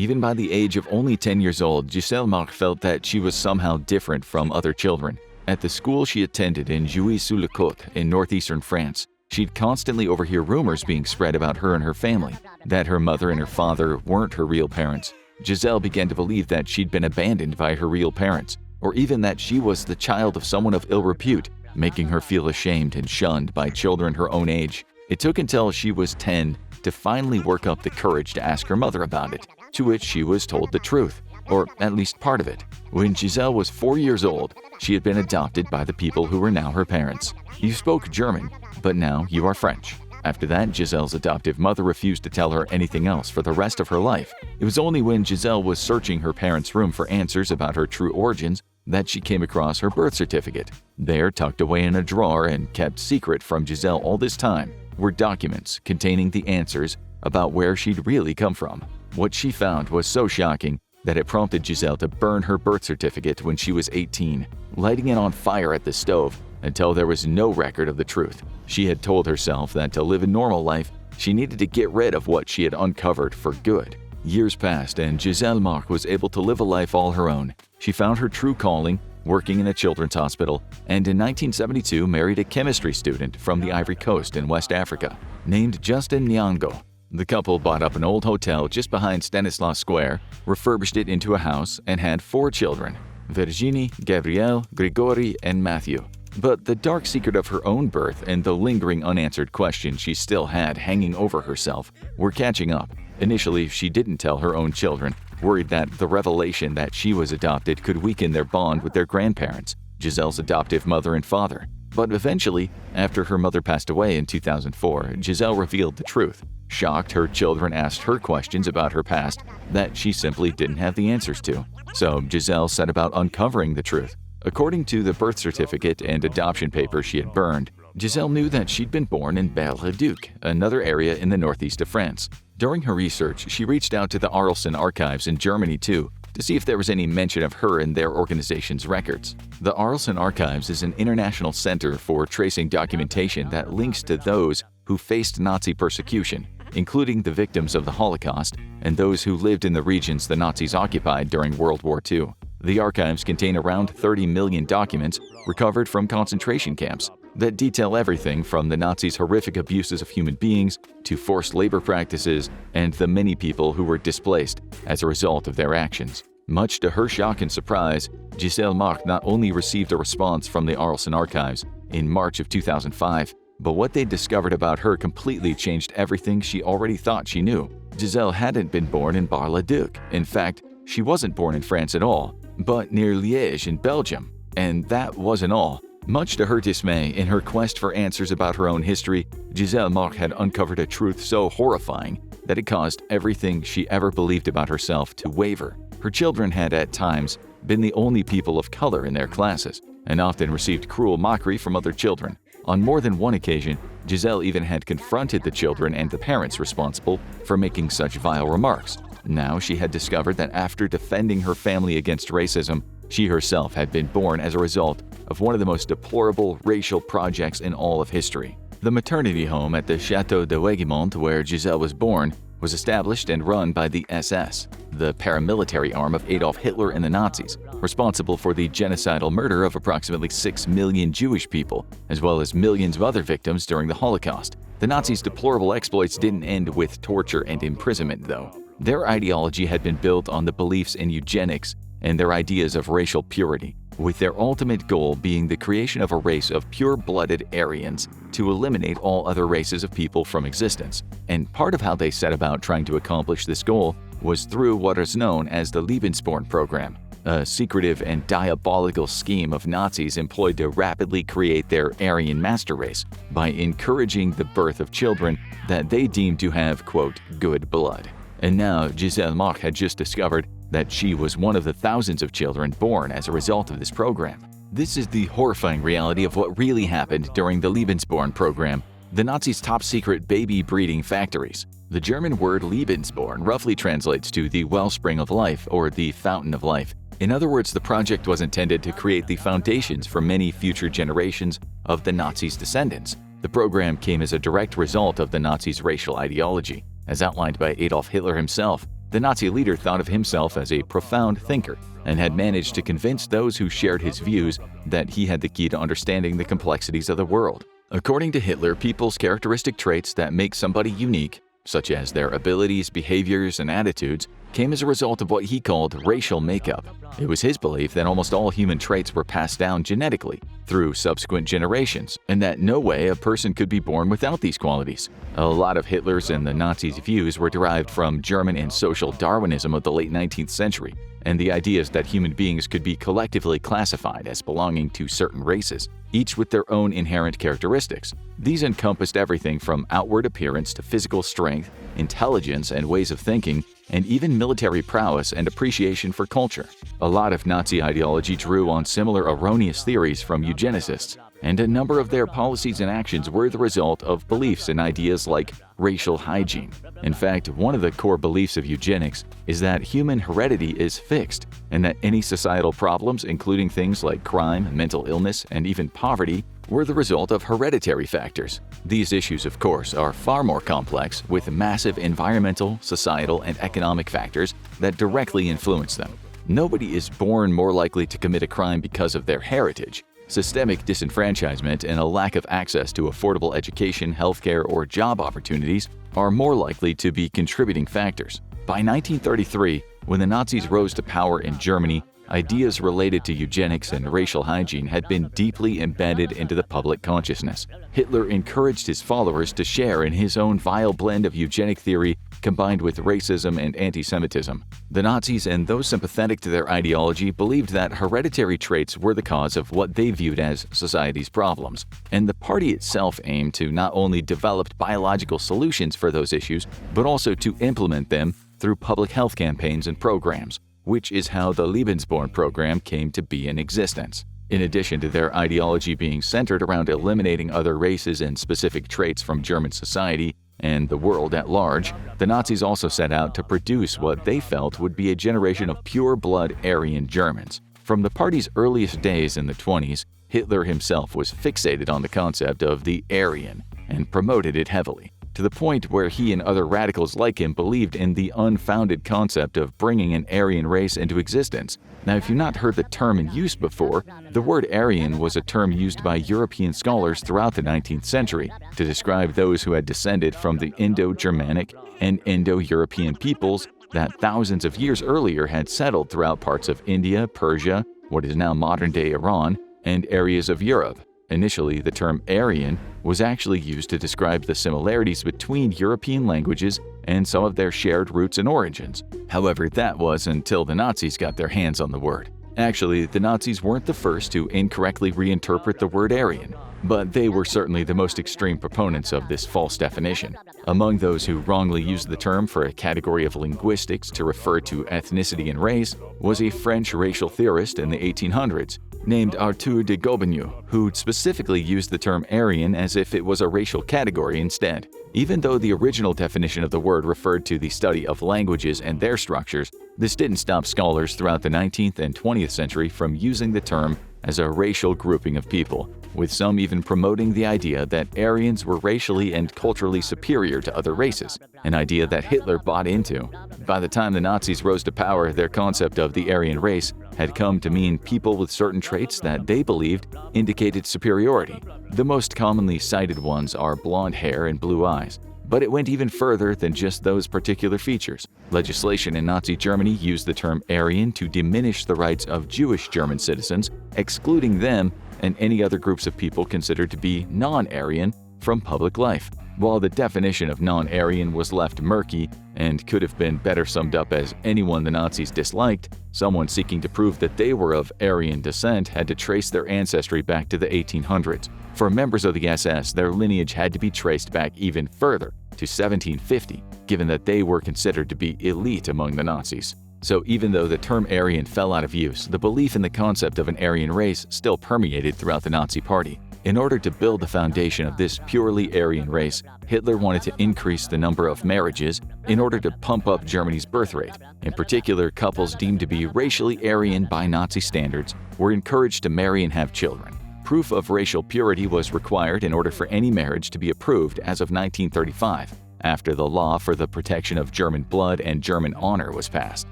Even by the age of only 10 years old, Gisèle Marc felt that she was somehow different from other children. At the school she attended in Jouy-sur-le-Côte in northeastern France, she'd constantly overhear rumors being spread about her and her family, that her mother and her father weren't her real parents. Gisèle began to believe that she'd been abandoned by her real parents, or even that she was the child of someone of ill repute, making her feel ashamed and shunned by children her own age. It took until she was 10 to finally work up the courage to ask her mother about it, to which she was told the truth, or at least part of it. When Gisèle was 4 years old, she had been adopted by the people who were now her parents. You spoke German, but now you are French. After that, Gisèle's adoptive mother refused to tell her anything else for the rest of her life. It was only when Gisèle was searching her parents' room for answers about her true origins that she came across her birth certificate. There, tucked away in a drawer and kept secret from Gisèle all this time, were documents containing the answers about where she'd really come from. What she found was so shocking that it prompted Gisèle to burn her birth certificate when she was 18, lighting it on fire at the stove until there was no record of the truth. She had told herself that to live a normal life, she needed to get rid of what she had uncovered for good. Years passed and Gisèle Marc was able to live a life all her own. She found her true calling, working in a children's hospital, and in 1972 married a chemistry student from the Ivory Coast in West Africa, named Justin Nyong'o. The couple bought up an old hotel just behind Stanislas Square, refurbished it into a house, and had 4 children: Virginie, Gabrielle, Gregory, and Matthew. But the dark secret of her own birth and the lingering unanswered questions she still had hanging over herself were catching up. Initially, she didn't tell her own children, worried that the revelation that she was adopted could weaken their bond with their grandparents, Gisèle's adoptive mother and father. But eventually, after her mother passed away in 2004, Gisèle revealed the truth. Shocked, her children asked her questions about her past that she simply didn't have the answers to. So Gisèle set about uncovering the truth. According to the birth certificate and adoption paper she had burned, Gisèle knew that she'd been born in Bar-le-Duc, another area in the northeast of France. During her research, she reached out to the Arleston archives in Germany too, to see if there was any mention of her in their organization's records. The Arleston Archives is an international center for tracing documentation that links to those who faced Nazi persecution, including the victims of the Holocaust and those who lived in the regions the Nazis occupied during World War II. The archives contain around 30 million documents recovered from concentration camps that detail everything from the Nazis' horrific abuses of human beings to forced labor practices and the many people who were displaced as a result of their actions. Much to her shock and surprise, Gisèle Marc not only received a response from the Arleston Archives in March of 2005, but what they discovered about her completely changed everything she already thought she knew. Gisèle hadn't been born in Bar-le-Duc. In fact, she wasn't born in France at all, but near Liège in Belgium. And that wasn't all. Much to her dismay, in her quest for answers about her own history, Gisèle Marc had uncovered a truth so horrifying that it caused everything she ever believed about herself to waver. Her children had, at times, been the only people of color in their classes, and often received cruel mockery from other children. On more than one occasion, Gisèle even had confronted the children and the parents responsible for making such vile remarks. Now she had discovered that after defending her family against racism, she herself had been born as a result of one of the most deplorable racial projects in all of history. The maternity home at the Château de Wegmont, where Gisèle was born, was established and run by the SS, the paramilitary arm of Adolf Hitler and the Nazis, responsible for the genocidal murder of approximately 6 million Jewish people, as well as millions of other victims during the Holocaust. The Nazis' deplorable exploits didn't end with torture and imprisonment, though. Their ideology had been built on the beliefs in eugenics and their ideas of racial purity, with their ultimate goal being the creation of a race of pure-blooded Aryans to eliminate all other races of people from existence. And part of how they set about trying to accomplish this goal was through what is known as the Lebensborn program, a secretive and diabolical scheme of Nazis employed to rapidly create their Aryan master race by encouraging the birth of children that they deemed to have, quote, good blood. And now Gisèle Marc had just discovered that she was one of the thousands of children born as a result of this program. This is the horrifying reality of what really happened during the Lebensborn program, the Nazis' top-secret baby breeding factories. The German word Lebensborn roughly translates to the wellspring of life or the fountain of life. In other words, the project was intended to create the foundations for many future generations of the Nazis' descendants. The program came as a direct result of the Nazis' racial ideology, as outlined by Adolf Hitler himself. The Nazi leader thought of himself as a profound thinker and had managed to convince those who shared his views that he had the key to understanding the complexities of the world. According to Hitler, people's characteristic traits that make somebody unique, such as their abilities, behaviors, and attitudes, came as a result of what he called racial makeup. It was his belief that almost all human traits were passed down genetically through subsequent generations, and that no way a person could be born without these qualities. A lot of Hitler's and the Nazis' views were derived from German and social Darwinism of the late 19th century, and the ideas that human beings could be collectively classified as belonging to certain races, each with their own inherent characteristics. These encompassed everything from outward appearance to physical strength, intelligence and ways of thinking, and even military prowess and appreciation for culture. A lot of Nazi ideology drew on similar erroneous theories from eugenicists, and a number of their policies and actions were the result of beliefs and ideas like racial hygiene. In fact, one of the core beliefs of eugenics is that human heredity is fixed, and that any societal problems, including things like crime, mental illness, and even poverty, were the result of hereditary factors. These issues, of course, are far more complex, with massive environmental, societal, and economic factors that directly influence them. Nobody is born more likely to commit a crime because of their heritage. Systemic disenfranchisement and a lack of access to affordable education, healthcare, or job opportunities are more likely to be contributing factors. By 1933, when the Nazis rose to power in Germany, ideas related to eugenics and racial hygiene had been deeply embedded into the public consciousness. Hitler encouraged his followers to share in his own vile blend of eugenic theory combined with racism and anti-Semitism. The Nazis and those sympathetic to their ideology believed that hereditary traits were the cause of what they viewed as society's problems, and the party itself aimed to not only develop biological solutions for those issues, but also to implement them through public health campaigns and programs, which is how the Lebensborn program came to be in existence. In addition to their ideology being centered around eliminating other races and specific traits from German society and the world at large, the Nazis also set out to produce what they felt would be a generation of pure-blood Aryan Germans. From the party's earliest days in the 20s, Hitler himself was fixated on the concept of the Aryan and promoted it heavily, to the point where he and other radicals like him believed in the unfounded concept of bringing an Aryan race into existence. Now, if you've not heard the term in use before, the word Aryan was a term used by European scholars throughout the 19th century to describe those who had descended from the Indo-Germanic and Indo-European peoples that thousands of years earlier had settled throughout parts of India, Persia, what is now modern-day Iran, and areas of Europe. Initially, the term Aryan was actually used to describe the similarities between European languages and some of their shared roots and origins. However, that was until the Nazis got their hands on the word. Actually, the Nazis weren't the first to incorrectly reinterpret the word Aryan, but they were certainly the most extreme proponents of this false definition. Among those who wrongly used the term for a category of linguistics to refer to ethnicity and race was a French racial theorist in the 1800s named Arthur de Gobineau, who specifically used the term Aryan as if it was a racial category instead. Even though the original definition of the word referred to the study of languages and their structures, this didn't stop scholars throughout the 19th and 20th century from using the term as a racial grouping of people, with some even promoting the idea that Aryans were racially and culturally superior to other races, an idea that Hitler bought into. By the time the Nazis rose to power, their concept of the Aryan race had come to mean people with certain traits that they believed indicated superiority. The most commonly cited ones are blonde hair and blue eyes, but it went even further than just those particular features. Legislation in Nazi Germany used the term Aryan to diminish the rights of Jewish German citizens, excluding them and any other groups of people considered to be non-Aryan from public life. While the definition of non-Aryan was left murky and could have been better summed up as anyone the Nazis disliked, someone seeking to prove that they were of Aryan descent had to trace their ancestry back to the 1800s. For members of the SS, their lineage had to be traced back even further, to 1750, given that they were considered to be elite among the Nazis. So even though the term Aryan fell out of use, the belief in the concept of an Aryan race still permeated throughout the Nazi Party. In order to build the foundation of this purely Aryan race, Hitler wanted to increase the number of marriages in order to pump up Germany's birth rate. In particular, couples deemed to be racially Aryan by Nazi standards were encouraged to marry and have children. Proof of racial purity was required in order for any marriage to be approved as of 1935. after the law for the protection of German blood and German honor was passed.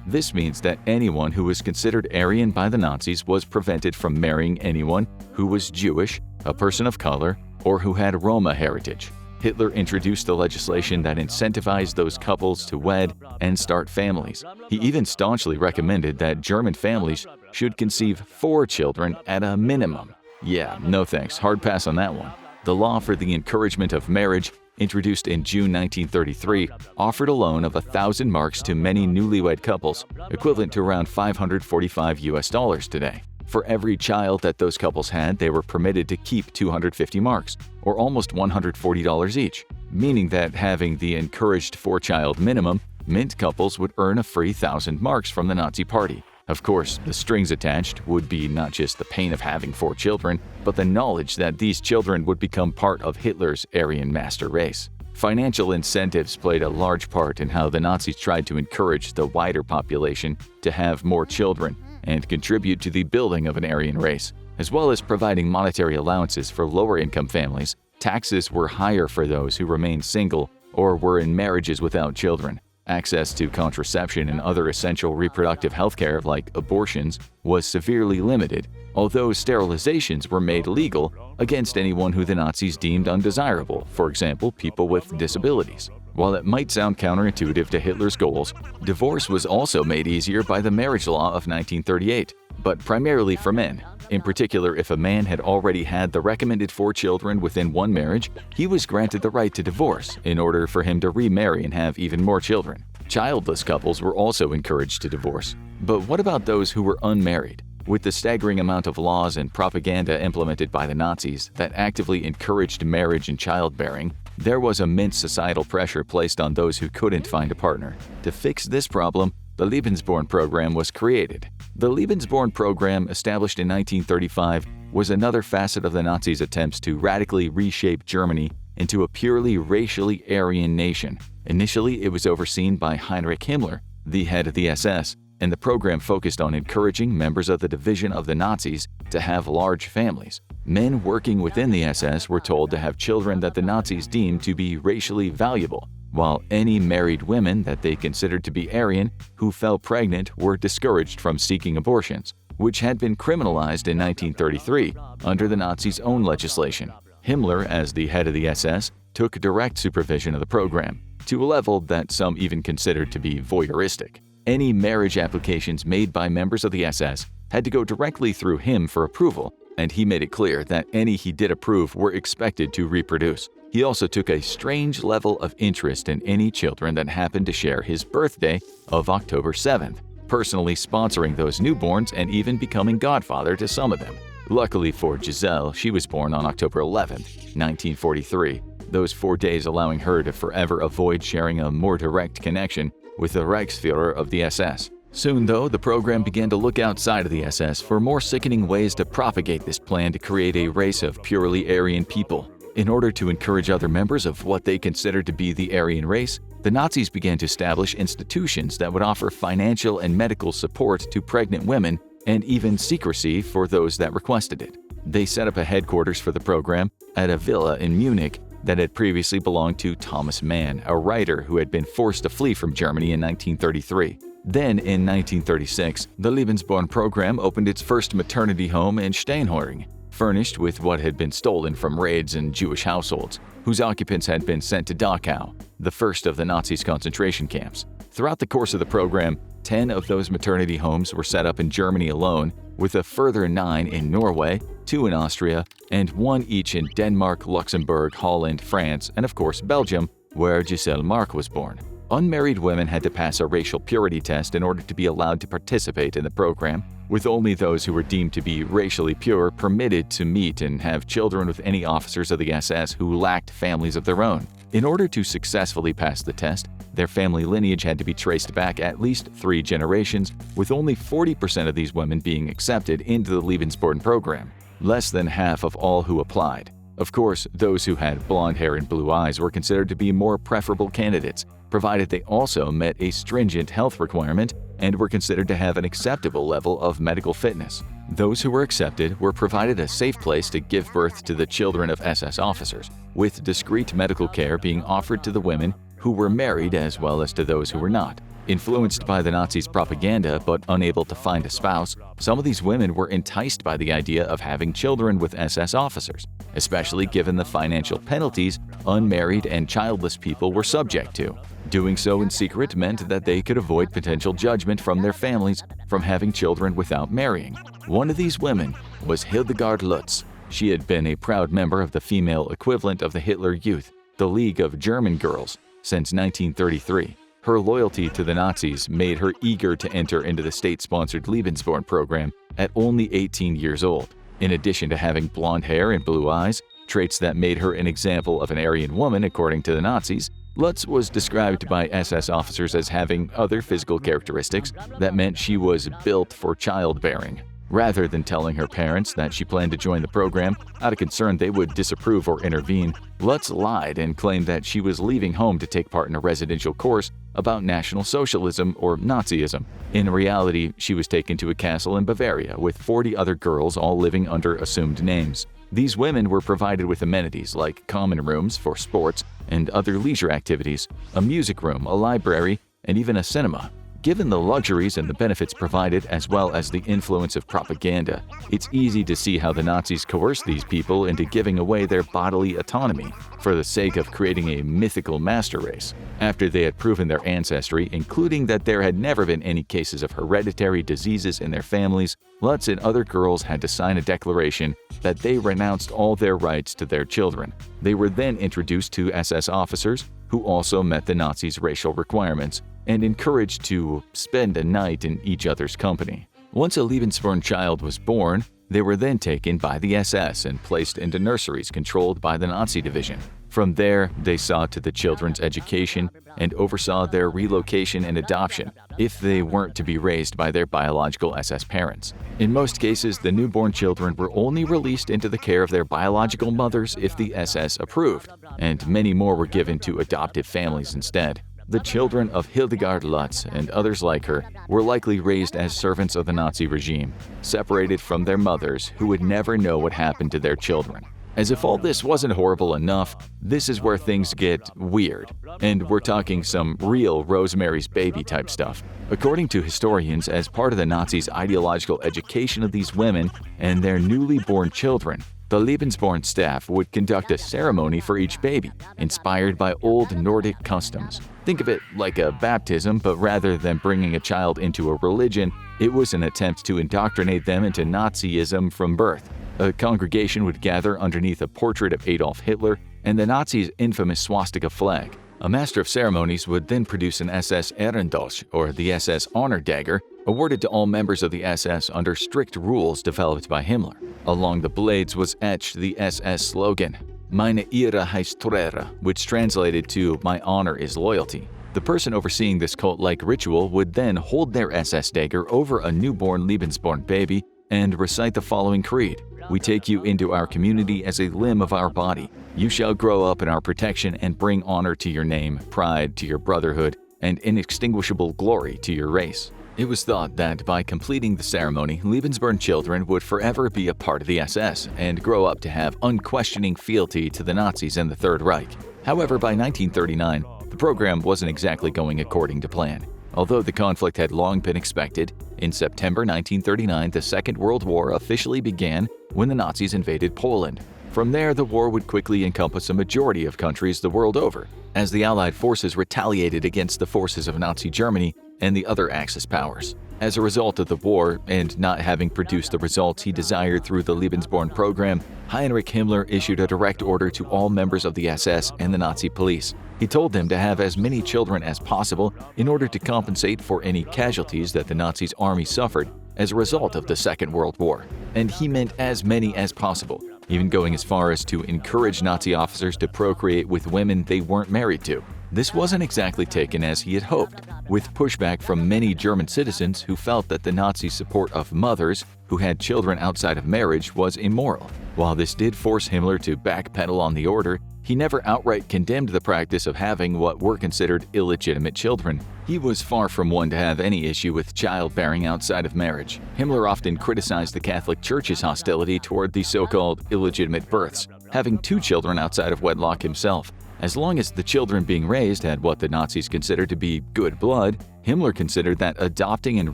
This means that anyone who was considered Aryan by the Nazis was prevented from marrying anyone who was Jewish, a person of color, or who had Roma heritage. Hitler introduced the legislation that incentivized those couples to wed and start families. He even staunchly recommended that German families should conceive 4 children at a minimum. Yeah, no thanks, hard pass on that one. The law for the encouragement of marriage, introduced in June 1933, offered a loan of 1,000 marks to many newlywed couples, equivalent to around $545 today. For every child that those couples had, they were permitted to keep 250 marks, or almost $140 each, meaning that having the encouraged 4-child minimum meant couples would earn a free 1,000 marks from the Nazi Party. Of course, the strings attached would be not just the pain of having 4 children, but the knowledge that these children would become part of Hitler's Aryan master race. Financial incentives played a large part in how the Nazis tried to encourage the wider population to have more children and contribute to the building of an Aryan race. As well as providing monetary allowances for lower-income families, taxes were higher for those who remained single or were in marriages without children. Access to contraception and other essential reproductive health care, like abortions, was severely limited, although sterilizations were made legal against anyone who the Nazis deemed undesirable, for example, people with disabilities. While it might sound counterintuitive to Hitler's goals, divorce was also made easier by the marriage law of 1938, but primarily for men. In particular, if a man had already had the recommended 4 children within one marriage, he was granted the right to divorce in order for him to remarry and have even more children. Childless couples were also encouraged to divorce. But what about those who were unmarried? With the staggering amount of laws and propaganda implemented by the Nazis that actively encouraged marriage and childbearing, there was immense societal pressure placed on those who couldn't find a partner. To fix this problem, the Lebensborn program was created. The Lebensborn program, established in 1935, was another facet of the Nazis' attempts to radically reshape Germany into a purely racially Aryan nation. Initially, it was overseen by Heinrich Himmler, the head of the SS, and the program focused on encouraging members of the division of the Nazis to have large families. Men working within the SS were told to have children that the Nazis deemed to be racially valuable, while any married women that they considered to be Aryan who fell pregnant were discouraged from seeking abortions, which had been criminalized in 1933 under the Nazis' own legislation. Himmler, as the head of the SS, took direct supervision of the program, to a level that some even considered to be voyeuristic. Any marriage applications made by members of the SS had to go directly through him for approval, and he made it clear that any he did approve were expected to reproduce. He also took a strange level of interest in any children that happened to share his birthday of October 7th, personally sponsoring those newborns and even becoming godfather to some of them. Luckily for Giselle, she was born on October 11th, 1943, those 4 days allowing her to forever avoid sharing a more direct connection with the Reichsführer of the SS. Soon, though, the program began to look outside of the SS for more sickening ways to propagate this plan to create a race of purely Aryan people. In order to encourage other members of what they considered to be the Aryan race, the Nazis began to establish institutions that would offer financial and medical support to pregnant women and even secrecy for those that requested it. They set up a headquarters for the program at a villa in Munich that had previously belonged to Thomas Mann, a writer who had been forced to flee from Germany in 1933. Then, in 1936, the Lebensborn program opened its first maternity home in Steinhöring, furnished with what had been stolen from raids in Jewish households, whose occupants had been sent to Dachau, the first of the Nazis' concentration camps. Throughout the course of the program, 10 of those maternity homes were set up in Germany alone, with a further 9 in Norway, 2 in Austria, and 1 each in Denmark, Luxembourg, Holland, France, and of course Belgium, where Giselle Mark was born. Unmarried women had to pass a racial purity test in order to be allowed to participate in the program, with only those who were deemed to be racially pure permitted to meet and have children with any officers of the SS who lacked families of their own. In order to successfully pass the test, their family lineage had to be traced back at least 3 generations, with only 40% of these women being accepted into the Lebensborn program, less than half of all who applied. Of course, those who had blonde hair and blue eyes were considered to be more preferable candidates, provided they also met a stringent health requirement and were considered to have an acceptable level of medical fitness. Those who were accepted were provided a safe place to give birth to the children of SS officers, with discreet medical care being offered to the women who were married as well as to those who were not. Influenced by the Nazis' propaganda but unable to find a spouse, some of these women were enticed by the idea of having children with SS officers, especially given the financial penalties unmarried and childless people were subject to. Doing so in secret meant that they could avoid potential judgment from their families from having children without marrying. One of these women was Hildegard Lutz. She had been a proud member of the female equivalent of the Hitler Youth, the League of German Girls, since 1933. Her loyalty to the Nazis made her eager to enter into the state-sponsored Lebensborn program at only 18 years old. In addition to having blonde hair and blue eyes, traits that made her an example of an Aryan woman according to the Nazis, Lutz was described by SS officers as having other physical characteristics that meant she was built for childbearing. Rather than telling her parents that she planned to join the program out of concern they would disapprove or intervene, Lutz lied and claimed that she was leaving home to take part in a residential course about National Socialism or Nazism. In reality, she was taken to a castle in Bavaria with 40 other girls all living under assumed names. These women were provided with amenities like common rooms for sports and other leisure activities, a music room, a library, and even a cinema. Given the luxuries and the benefits provided as well as the influence of propaganda, it's easy to see how the Nazis coerced these people into giving away their bodily autonomy for the sake of creating a mythical master race. After they had proven their ancestry, including that there had never been any cases of hereditary diseases in their families, Lutz and other girls had to sign a declaration that they renounced all their rights to their children. They were then introduced to SS officers who also met the Nazis' racial requirements and encouraged to spend a night in each other's company. Once a Lebensborn child was born, they were then taken by the SS and placed into nurseries controlled by the Nazi division. From there, they saw to the children's education and oversaw their relocation and adoption if they weren't to be raised by their biological SS parents. In most cases, the newborn children were only released into the care of their biological mothers if the SS approved, and many more were given to adoptive families instead. The children of Hildegard Lutz and others like her were likely raised as servants of the Nazi regime, separated from their mothers who would never know what happened to their children. As if all this wasn't horrible enough, this is where things get weird. And we're talking some real Rosemary's Baby type stuff. According to historians, as part of the Nazis' ideological education of these women and their newly born children, the Lebensborn staff would conduct a ceremony for each baby, inspired by old Nordic customs. Think of it like a baptism, but rather than bringing a child into a religion, it was an attempt to indoctrinate them into Nazism from birth. A congregation would gather underneath a portrait of Adolf Hitler and the Nazis' infamous swastika flag. A master of ceremonies would then produce an SS Ehrendolch, or the SS honor dagger, awarded to all members of the SS under strict rules developed by Himmler. Along the blades was etched the SS slogan, Meine Ehre heißt Treue, which translated to My honor is loyalty. The person overseeing this cult-like ritual would then hold their SS dagger over a newborn Lebensborn baby and recite the following creed. We take you into our community as a limb of our body. You shall grow up in our protection and bring honor to your name, pride to your brotherhood, and inextinguishable glory to your race. It was thought that by completing the ceremony, Lebensborn children would forever be a part of the SS and grow up to have unquestioning fealty to the Nazis and the Third Reich. However, by 1939, the program wasn't exactly going according to plan. Although the conflict had long been expected, in September 1939 the Second World War officially began when the Nazis invaded Poland. From there, the war would quickly encompass a majority of countries the world over, as the Allied forces retaliated against the forces of Nazi Germany and the other Axis powers. As a result of the war, and not having produced the results he desired through the Lebensborn program, Heinrich Himmler issued a direct order to all members of the SS and the Nazi police. He told them to have as many children as possible in order to compensate for any casualties that the Nazis' army suffered as a result of the Second World War. And he meant as many as possible, even going as far as to encourage Nazi officers to procreate with women they weren't married to. This wasn't exactly taken as he had hoped, with pushback from many German citizens who felt that the Nazi support of mothers who had children outside of marriage was immoral. While this did force Himmler to backpedal on the order, he never outright condemned the practice of having what were considered illegitimate children. He was far from one to have any issue with childbearing outside of marriage. Himmler often criticized the Catholic Church's hostility toward the so-called illegitimate births, having 2 children outside of wedlock himself. As long as the children being raised had what the Nazis considered to be good blood, Himmler considered that adopting and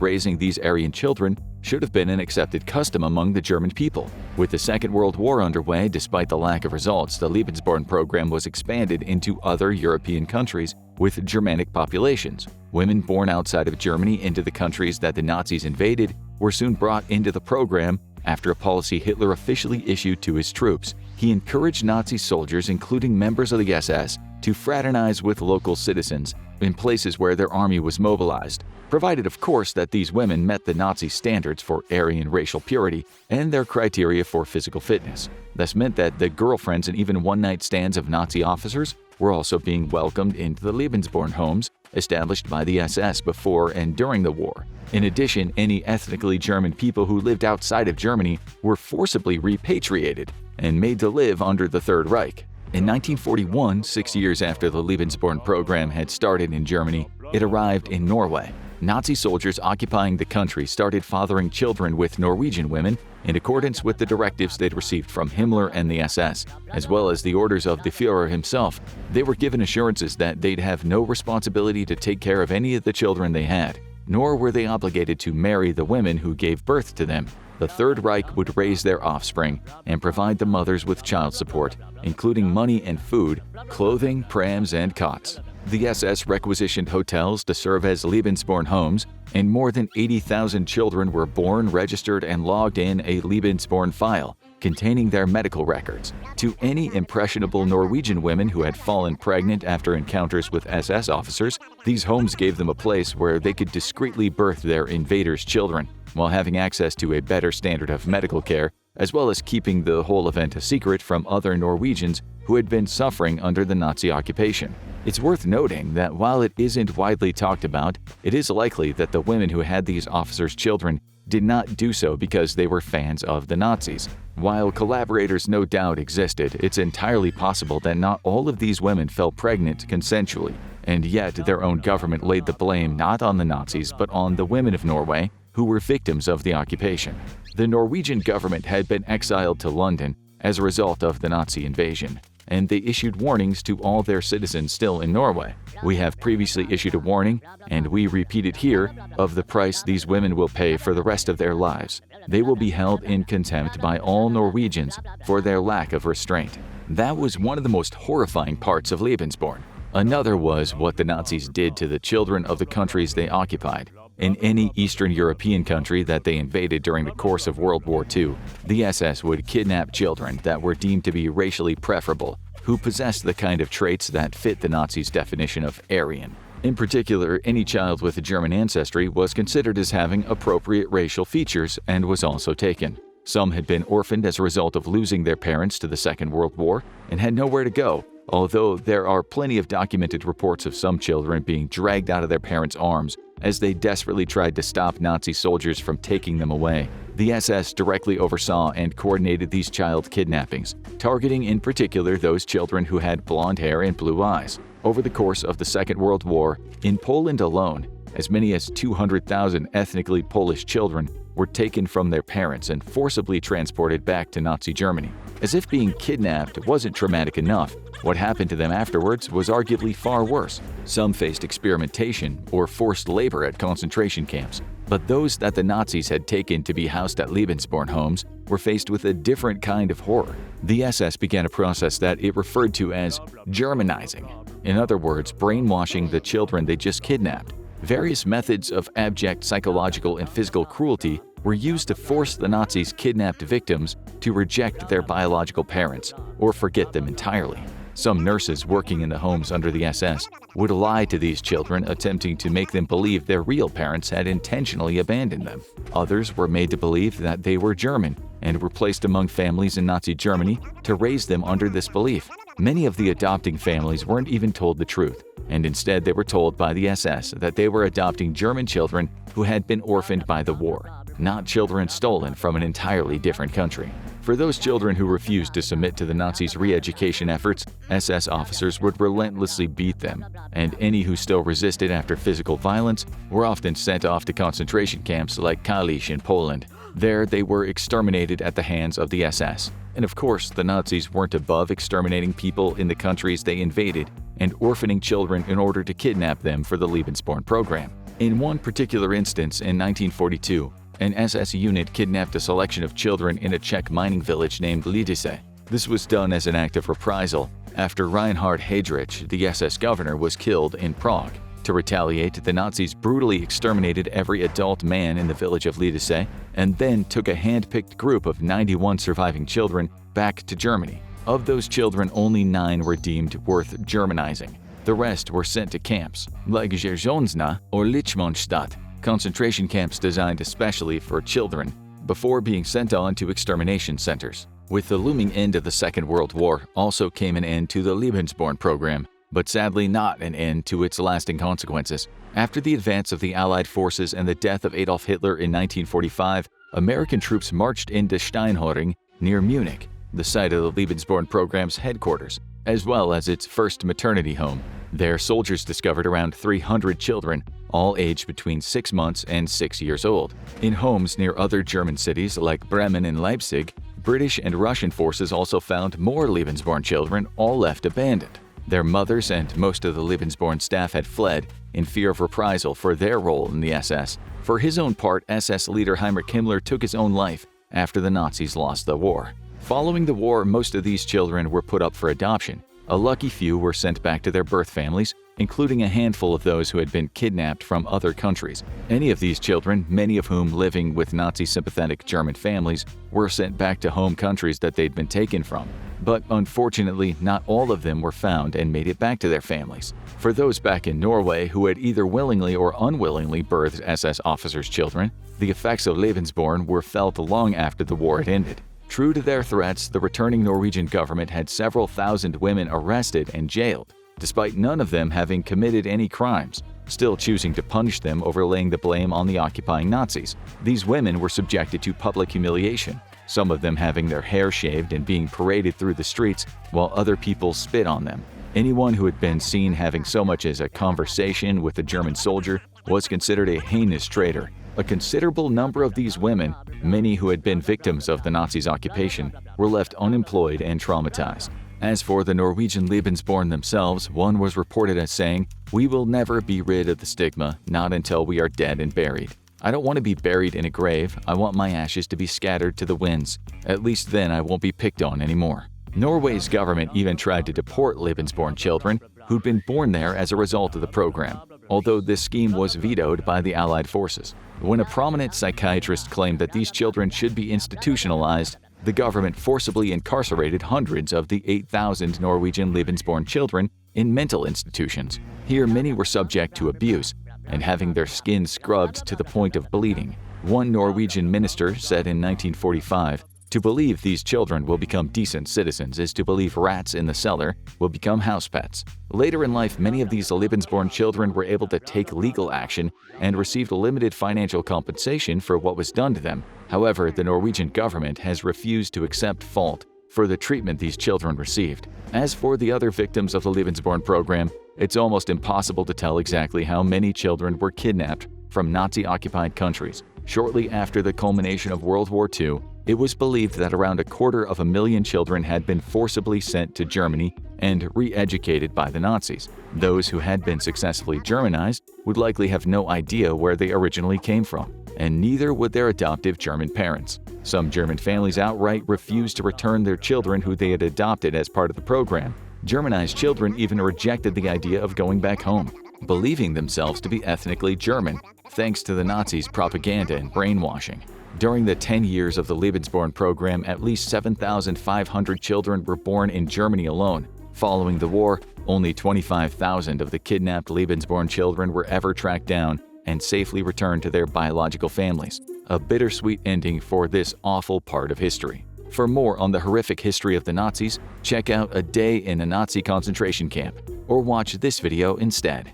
raising these Aryan children should have been an accepted custom among the German people. With the Second World War underway, despite the lack of results, the Lebensborn program was expanded into other European countries with Germanic populations. Women born outside of Germany into the countries that the Nazis invaded were soon brought into the program after a policy Hitler officially issued to his troops. He encouraged Nazi soldiers, including members of the SS, to fraternize with local citizens in places where their army was mobilized, provided of course that these women met the Nazi standards for Aryan racial purity and their criteria for physical fitness. This meant that the girlfriends and even one-night stands of Nazi officers were also being welcomed into the Lebensborn homes established by the SS before and during the war. In addition, any ethnically German people who lived outside of Germany were forcibly repatriated and made to live under the Third Reich. In 1941, 6 years after the Lebensborn program had started in Germany, it arrived in Norway. Nazi soldiers occupying the country started fathering children with Norwegian women in accordance with the directives they'd received from Himmler and the SS, as well as the orders of the Führer himself. They were given assurances that they'd have no responsibility to take care of any of the children they had, nor were they obligated to marry the women who gave birth to them. The Third Reich would raise their offspring and provide the mothers with child support, including money and food, clothing, prams, and cots. The SS requisitioned hotels to serve as Lebensborn homes, and more than 80,000 children were born, registered, and logged in a Lebensborn file containing their medical records. To any impressionable Norwegian women who had fallen pregnant after encounters with SS officers, these homes gave them a place where they could discreetly birth their invaders' children, while having access to a better standard of medical care, as well as keeping the whole event a secret from other Norwegians who had been suffering under the Nazi occupation. It's worth noting that while it isn't widely talked about, it is likely that the women who had these officers' children did not do so because they were fans of the Nazis. While collaborators no doubt existed, it's entirely possible that not all of these women fell pregnant consensually, and yet their own government laid the blame not on the Nazis but on the women of Norway who were victims of the occupation. The Norwegian government had been exiled to London as a result of the Nazi invasion, and they issued warnings to all their citizens still in Norway. We have previously issued a warning, and we repeat it here, of the price these women will pay for the rest of their lives. They will be held in contempt by all Norwegians for their lack of restraint. That was one of the most horrifying parts of Lebensborn. Another was what the Nazis did to the children of the countries they occupied. In any Eastern European country that they invaded during the course of World War II, the SS would kidnap children that were deemed to be racially preferable, who possessed the kind of traits that fit the Nazis' definition of Aryan. In particular, any child with a German ancestry was considered as having appropriate racial features and was also taken. Some had been orphaned as a result of losing their parents to the Second World War and had nowhere to go, although there are plenty of documented reports of some children being dragged out of their parents' arms as they desperately tried to stop Nazi soldiers from taking them away. The SS directly oversaw and coordinated these child kidnappings, targeting in particular those children who had blonde hair and blue eyes. Over the course of the Second World War, in Poland alone, as many as 200,000 ethnically Polish children were taken from their parents and forcibly transported back to Nazi Germany. As if being kidnapped wasn't traumatic enough, what happened to them afterwards was arguably far worse. Some faced experimentation or forced labor at concentration camps, but those that the Nazis had taken to be housed at Lebensborn homes were faced with a different kind of horror. The SS began a process that it referred to as Germanizing. In other words, brainwashing the children they just kidnapped. Various methods of abject psychological and physical cruelty were used to force the Nazis' kidnapped victims to reject their biological parents or forget them entirely. Some nurses working in the homes under the SS would lie to these children, attempting to make them believe their real parents had intentionally abandoned them. Others were made to believe that they were German and were placed among families in Nazi Germany to raise them under this belief. Many of the adopting families weren't even told the truth, and instead they were told by the SS that they were adopting German children who had been orphaned by the war. not children stolen from an entirely different country. For those children who refused to submit to the Nazis' re-education efforts, SS officers would relentlessly beat them, and any who still resisted after physical violence were often sent off to concentration camps like Kalisz in Poland. There, they were exterminated at the hands of the SS. And of course, the Nazis weren't above exterminating people in the countries they invaded and orphaning children in order to kidnap them for the Lebensborn program. In one particular instance, in 1942, an SS unit kidnapped a selection of children in a Czech mining village named Lidice. This was done as an act of reprisal after Reinhard Heydrich, the SS governor, was killed in Prague. To retaliate, the Nazis brutally exterminated every adult man in the village of Lidice and then took a hand-picked group of 91 surviving children back to Germany. Of those children, only 9 were deemed worth Germanizing. The rest were sent to camps, like Dzierżonice or Lichmannstadt, concentration camps designed especially for children, before being sent on to extermination centers. With the looming end of the Second World War also came an end to the Lebensborn program, but sadly not an end to its lasting consequences. After the advance of the Allied forces and the death of Adolf Hitler in 1945, American troops marched into Steinhöring near Munich, the site of the Lebensborn program's headquarters, as well as its first maternity home. There, soldiers discovered around 300 children, all aged between 6 months and 6 years old. In homes near other German cities like Bremen and Leipzig, British and Russian forces also found more Lebensborn children, all left abandoned. Their mothers and most of the Lebensborn staff had fled in fear of reprisal for their role in the SS. For his own part, SS leader Heinrich Himmler took his own life after the Nazis lost the war. Following the war, most of these children were put up for adoption. A lucky few were sent back to their birth families, including a handful of those who had been kidnapped from other countries. Any of these children, many of whom living with Nazi-sympathetic German families, were sent back to home countries that they'd been taken from. But unfortunately, not all of them were found and made it back to their families. For those back in Norway who had either willingly or unwillingly birthed SS officers' children, the effects of Lebensborn were felt long after the war had ended. True to their threats, the returning Norwegian government had several thousand women arrested and jailed, despite none of them having committed any crimes, still choosing to punish them over laying the blame on the occupying Nazis. These women were subjected to public humiliation, some of them having their hair shaved and being paraded through the streets while other people spit on them. Anyone who had been seen having so much as a conversation with a German soldier was considered a heinous traitor. A considerable number of these women, many who had been victims of the Nazis' occupation, were left unemployed and traumatized. As for the Norwegian Lebensborn themselves, one was reported as saying, "We will never be rid of the stigma, not until we are dead and buried. I don't want to be buried in a grave, I want my ashes to be scattered to the winds. At least then I won't be picked on anymore." Norway's government even tried to deport Lebensborn children who'd been born there as a result of the program, although this scheme was vetoed by the Allied forces. When a prominent psychiatrist claimed that these children should be institutionalized, the government forcibly incarcerated hundreds of the 8,000 Norwegian Lebensborn children in mental institutions. Here, many were subject to abuse and having their skin scrubbed to the point of bleeding. One Norwegian minister said in 1945, "To believe these children will become decent citizens is to believe rats in the cellar will become house pets." Later in life, many of these Lebensborn children were able to take legal action and received limited financial compensation for what was done to them. However, the Norwegian government has refused to accept fault for the treatment these children received. As for the other victims of the Lebensborn program, it's almost impossible to tell exactly how many children were kidnapped from Nazi-occupied countries. Shortly after the culmination of World War II, it was believed that around 250,000 children had been forcibly sent to Germany and re-educated by the Nazis. Those who had been successfully Germanized would likely have no idea where they originally came from, and neither would their adoptive German parents. Some German families outright refused to return their children who they had adopted as part of the program. Germanized children even rejected the idea of going back home, believing themselves to be ethnically German, thanks to the Nazis' propaganda and brainwashing. During the 10 years of the Lebensborn program, at least 7,500 children were born in Germany alone. Following the war, only 25,000 of the kidnapped Lebensborn children were ever tracked down and safely returned to their biological families. A bittersweet ending for this awful part of history. For more on the horrific history of the Nazis, check out A Day in a Nazi Concentration Camp, or watch this video instead.